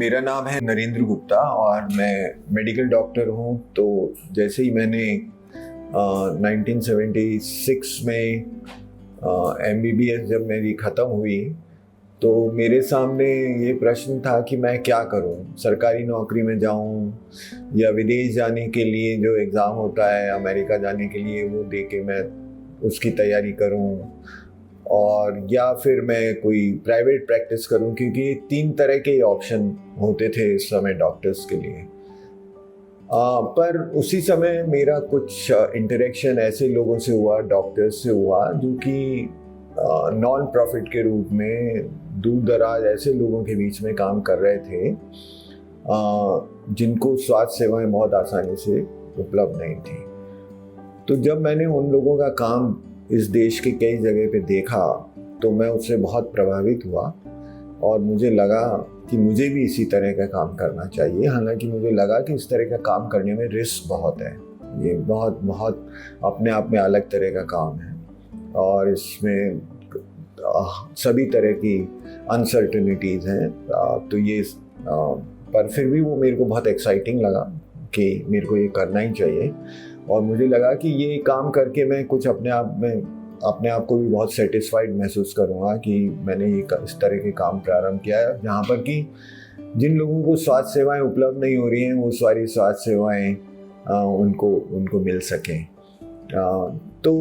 मेरा नाम है नरेंद्र गुप्ता और मैं मेडिकल डॉक्टर हूँ। तो जैसे ही मैंने 1976 में MBBS जब मेरी ख़त्म हुई तो मेरे सामने ये प्रश्न था कि मैं क्या करूं, सरकारी नौकरी में जाऊं या विदेश जाने के लिए जो एग्ज़ाम होता है अमेरिका जाने के लिए वो दे के मैं उसकी तैयारी करूं, और या फिर मैं कोई प्राइवेट प्रैक्टिस करूं, क्योंकि 3 तरह के ऑप्शन होते थे इस समय डॉक्टर्स के लिए। पर उसी समय मेरा कुछ इंटरेक्शन ऐसे लोगों से हुआ, डॉक्टर्स से हुआ, जो कि नॉन प्रॉफिट के रूप में दूर दराज ऐसे लोगों के बीच में काम कर रहे थे जिनको स्वास्थ्य सेवाएं बहुत आसानी से उपलब्ध नहीं थी। तो जब मैंने उन लोगों का काम इस देश के कई जगह पे देखा तो मैं उससे बहुत प्रभावित हुआ और मुझे लगा कि मुझे भी इसी तरह का काम करना चाहिए। हालांकि मुझे लगा कि इस तरह का काम करने में रिस्क बहुत है, ये बहुत बहुत अपने आप में अलग तरह का काम है और इसमें सभी तरह की अनसर्टेनिटीज़ हैं। तो ये पर फिर भी वो मेरे को बहुत एक्साइटिंग लगा कि मेरे को ये करना ही चाहिए। और मुझे लगा कि ये काम करके मैं कुछ अपने आप को भी बहुत सेटिस्फाइड महसूस करूँगा कि मैंने ये इस तरह के काम प्रारंभ किया है, जहाँ पर कि जिन लोगों को स्वास्थ्य सेवाएं उपलब्ध नहीं हो रही हैं वो सारी स्वास्थ्य सेवाएं उनको मिल सकें। तो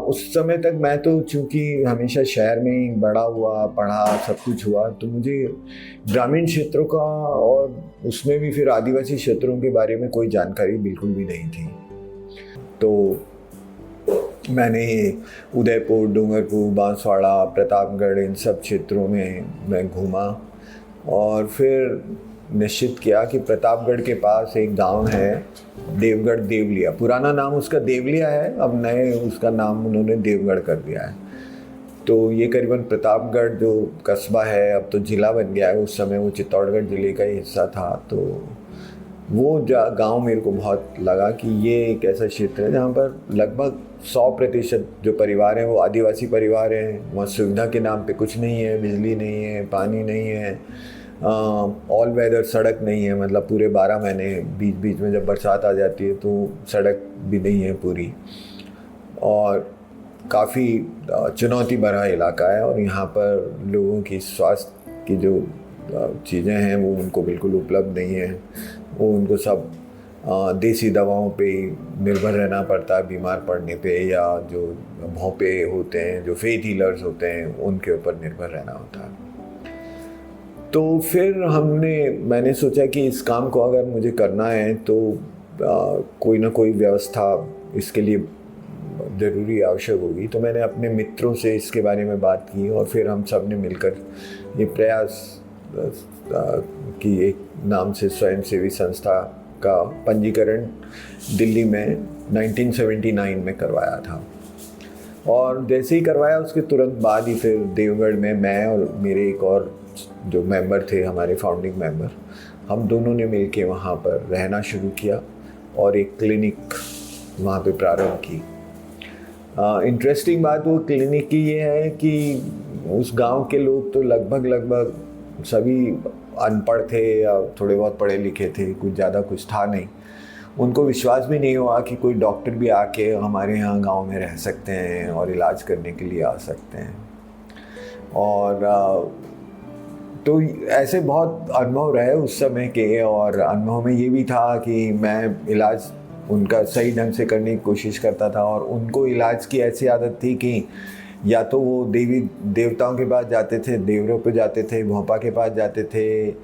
उस समय तक मैं तो चूँकि हमेशा शहर में ही बड़ा हुआ, पढ़ा, सब कुछ हुआ, तो मुझे ग्रामीण क्षेत्रों का और उसमें भी फिर आदिवासी क्षेत्रों के बारे में कोई जानकारी बिल्कुल भी नहीं थी। तो मैंने उदयपुर, डूंगरपुर, बांसवाड़ा, प्रतापगढ़, इन सब क्षेत्रों में मैं घूमा और फिर निश्चित किया कि प्रतापगढ़ के पास एक गांव है देवगढ़, देवलिया। पुराना नाम उसका देवलिया है, अब नए उसका नाम उन्होंने देवगढ़ कर दिया है। तो ये करीबन प्रतापगढ़ जो कस्बा है अब तो ज़िला बन गया है, उस समय वो चित्तौड़गढ़ ज़िले का ही हिस्सा था। तो वो गांव मेरे को बहुत लगा कि ये एक ऐसा क्षेत्र है जहाँ पर लगभग 100% जो परिवार हैं वो आदिवासी परिवार हैं। वहाँ सुविधा के नाम पे कुछ नहीं है, बिजली नहीं है, पानी नहीं है, ऑल वेदर सड़क नहीं है, मतलब पूरे 12 महीने, बीच बीच में जब बरसात आ जाती है तो सड़क भी नहीं है पूरी, और काफ़ी चुनौती भरा इलाका है। और यहाँ पर लोगों की स्वास्थ्य की जो चीज़ें हैं वो उनको बिल्कुल उपलब्ध नहीं है। वो उनको सब देसी दवाओं पे निर्भर रहना पड़ता है बीमार पड़ने पे, या जो भोंपे होते हैं, जो फेथ हीलर्स होते हैं, उनके ऊपर निर्भर रहना होता है। तो फिर मैंने सोचा कि इस काम को अगर मुझे करना है तो कोई ना कोई व्यवस्था इसके लिए ज़रूरी आवश्यक होगी। तो मैंने अपने मित्रों से इसके बारे में बात की और फिर हम सब ने मिलकर ये प्रयास की एक नाम से स्वयंसेवी संस्था का पंजीकरण दिल्ली में 1979 में करवाया था। और जैसे ही करवाया उसके तुरंत बाद ही फिर देवगढ़ में मैं और मेरे एक और जो मेंबर थे, हमारे फाउंडिंग मेंबर, हम दोनों ने मिलके वहाँ पर रहना शुरू किया और एक क्लिनिक वहाँ पे प्रारंभ की। इंटरेस्टिंग बात वो क्लिनिक की ये है कि उस गांव के लोग तो लगभग सभी अनपढ़ थे या थोड़े बहुत पढ़े लिखे थे, कुछ ज़्यादा कुछ था नहीं। उनको विश्वास भी नहीं हुआ कि कोई डॉक्टर भी आके हमारे यहाँ गांव में रह सकते हैं और इलाज करने के लिए आ सकते हैं। और तो ऐसे बहुत अनुभव रहे उस समय के, और अनुभव में ये भी था कि मैं इलाज उनका सही ढंग से करने की कोशिश करता था और उनको इलाज की ऐसी आदत थी कि या तो वो देवी देवताओं के पास जाते थे, देवरों पे जाते थे, भोंपा के पास जाते थे,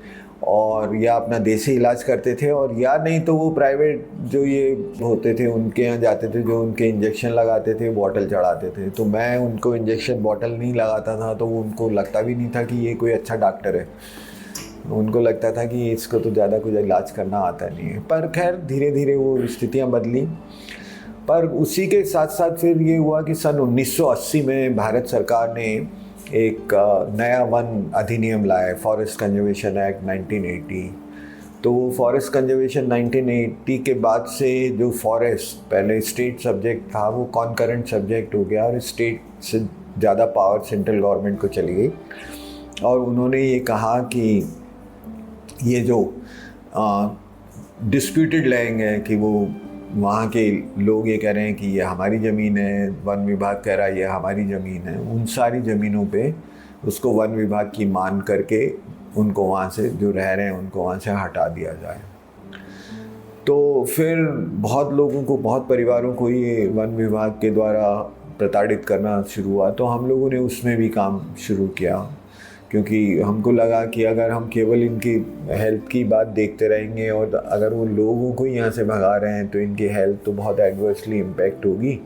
और या अपना देसी इलाज करते थे, और या नहीं तो वो प्राइवेट जो ये होते थे उनके यहाँ जाते थे, जो उनके इंजेक्शन लगाते थे, बॉटल चढ़ाते थे। तो मैं उनको इंजेक्शन बॉटल नहीं लगाता था, तो वो उनको लगता भी नहीं था कि ये कोई अच्छा डॉक्टर है। उनको लगता था कि इसको तो ज़्यादा कुछ इलाज करना आता नहीं है। पर खैर धीरे धीरे वो स्थितियाँ बदली। पर उसी के साथ साथ फिर ये हुआ कि सन 1980 में भारत सरकार ने एक नया वन अधिनियम लाया, फॉरेस्ट कंजर्वेशन एक्ट 1980। तो वो फॉरेस्ट कंजर्वेशन 1980 के बाद से जो फॉरेस्ट पहले स्टेट सब्जेक्ट था वो कॉन्करेंट सब्जेक्ट हो गया और स्टेट से ज़्यादा पावर सेंट्रल गवर्नमेंट को चली गई। और उन्होंने ये कहा कि ये जो डिस्प्यूटेड लैंड है कि वो वहाँ के लोग ये कह रहे हैं कि ये हमारी ज़मीन है, वन विभाग कह रहा है ये हमारी ज़मीन है, उन सारी ज़मीनों पे उसको वन विभाग की मान करके उनको वहाँ से जो रह रहे हैं उनको वहाँ से हटा दिया जाए। तो फिर बहुत लोगों को, बहुत परिवारों को ये वन विभाग के द्वारा प्रताड़ित करना शुरू हुआ। तो हम लोगों ने उसमें भी काम शुरू किया, क्योंकि हमको लगा कि अगर हम केवल इनकी हेल्थ की बात देखते रहेंगे और अगर वो लोगों को यहाँ से भगा रहे हैं तो इनकी हेल्थ तो बहुत एडवर्सली इम्पैक्ट होगी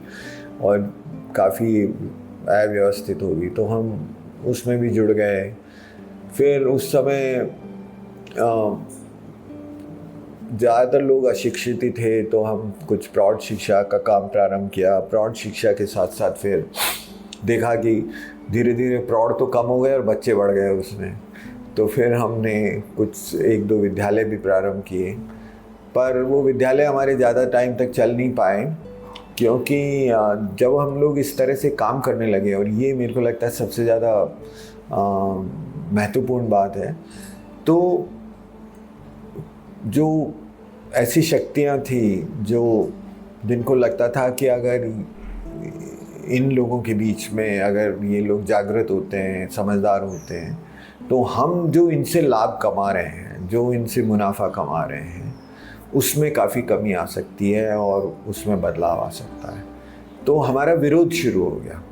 और काफ़ी अव्यवस्थित होगी। तो हम उसमें भी जुड़ गए। फिर उस समय ज़्यादातर लोग अशिक्षित ही थे, तो हम कुछ प्रौढ़ शिक्षा का काम प्रारंभ किया। प्रौढ़ शिक्षा के साथ साथ फिर देखा कि धीरे धीरे प्रौढ़ तो कम हो गए और बच्चे बढ़ गए उसमें। तो फिर हमने कुछ 1-2 विद्यालय भी प्रारंभ किए, पर वो विद्यालय हमारे ज़्यादा टाइम तक चल नहीं पाए, क्योंकि जब हम लोग इस तरह से काम करने लगे, और ये मेरे को लगता है सबसे ज़्यादा महत्वपूर्ण बात है, तो जो ऐसी शक्तियाँ थी जो जिनको लगता था कि अगर इन लोगों के बीच में अगर ये लोग जागृत होते हैं, समझदार होते हैं, तो हम जो इनसे लाभ कमा रहे हैं, जो इनसे मुनाफा कमा रहे हैं, उसमें काफ़ी कमी आ सकती है और उसमें बदलाव आ सकता है। तो हमारा विरोध शुरू हो गया।